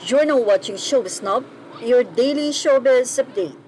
You're now watching Showbiz Snob, your daily showbiz update.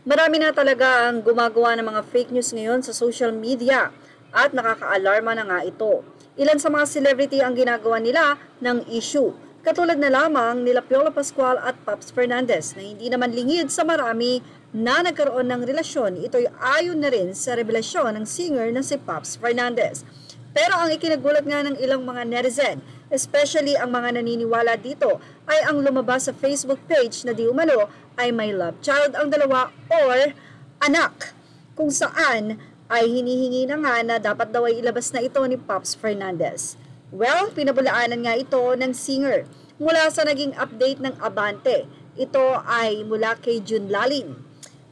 Marami na talaga ang gumagawa ng mga fake news ngayon sa social media at nakaka-alarma na nga ito. Ilan sa mga celebrity ang ginagawa nila ng issue, katulad na lamang nila Piolo Pascual at Pops Fernandez na hindi naman lingid sa marami na nagkaroon ng relasyon. Ito'y ayon na rin sa revelasyon ng singer na si Pops Fernandez. Pero ang ikinagulat nga ng ilang mga netizen, especially ang mga naniniwala dito, ay ang lumabas sa Facebook page na di umano ay may love child ang dalawa or anak, kung saan ay hinihingi na nga na dapat daw ay ilabas na ito ni Pops Fernandez. Well, pinabulaanan nga ito ng singer mula sa naging update ng Abante. Ito ay mula kay June Lalin.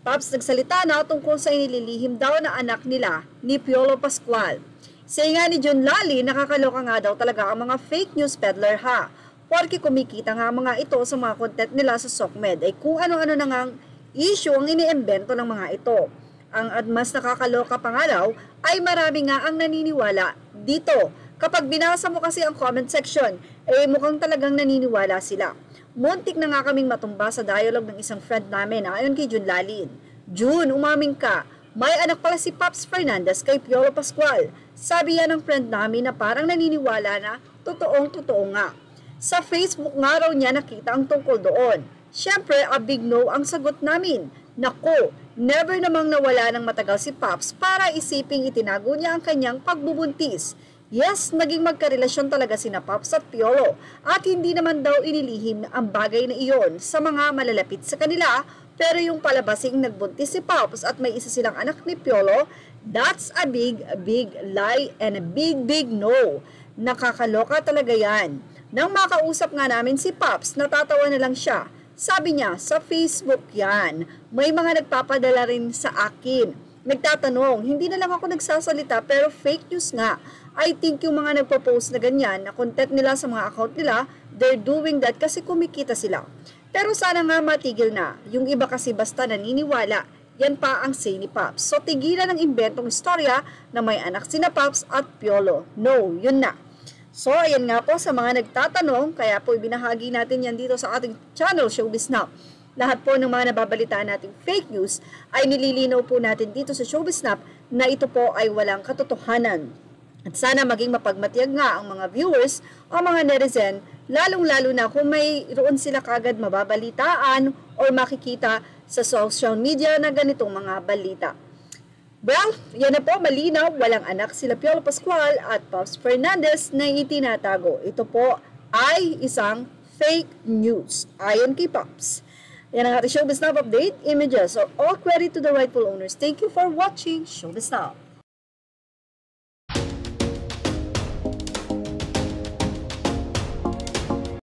Pops nagsalita na tungkol sa inililihim daw na anak nila ni Piolo Pascual. Say nga ni June Lalin, nakakaloka nga daw talaga ang mga fake news peddler ha. Porque kumikita nga mga ito sa mga content nila sa SOCMED ay kung ano-ano na ngang issue ang iniimbento ng mga ito. Ang mas nakakaloka pa nga daw ay marami nga ang naniniwala dito. Kapag binasa mo kasi ang comment section, ay mukhang talagang naniniwala sila. Muntik na nga kaming matumba sa dialogue ng isang friend namin ayon kay June Lalin. June, umaming ka. May anak pala si Pops Fernandez kay Piolo Pascual. Sabi yan ng friend namin na parang naniniwala na totoong-totoo nga. Sa Facebook nga raw niya nakita ang tungkol doon. Siyempre, a big no ang sagot namin. Naku, never namang nawala ng matagal si Pops para isiping itinago niya ang kanyang pagbubuntis. Yes, naging magkarelasyon talaga sina Pops at Piolo at hindi naman daw inilihim ang bagay na iyon sa mga malalapit sa kanila. Pero yung palabasing nagbuntis si Pops at may isa silang anak ni Piolo, that's a big lie and a big no. Nakakaloka talaga yan. Nang makausap nga namin si Pops, natatawa na lang siya. Sabi niya, sa Facebook yan. May mga nagpapadala rin sa akin. Nagtatanong, hindi na lang ako nagsasalita pero fake news nga. I think yung mga nagpo-post na ganyan, na content nila sa mga account nila, they're doing that kasi kumikita sila. Pero sana nga matigil na. Yung iba kasi basta naniniwala. Yan pa ang say ni Pops. So tigilan ng inventong istorya na may anak sina Pops at Piolo. No, yun na. So ayan nga po sa mga nagtatanong, kaya po ibinahagi natin yan dito sa ating channel, Showbiz Now. Lahat po ng mga nababalitaan nating fake news ay nililinaw po natin dito sa Showbiz Snap na ito po ay walang katotohanan. At sana maging mapagmatiyag nga ang mga viewers o mga netizen, lalong-lalo na kung mayroon sila kagad mababalitaan o makikita sa social media na ganitong mga balita. Well, yan na po, malinaw, walang anak sila Piolo Pascual at Pops Fernandez na itinatago. Ito po ay isang fake news, ayon kay Pops. Yan ang ating Showbiz Now update. Images are all credit to the rightful owners. Thank you for watching Showbiz Now.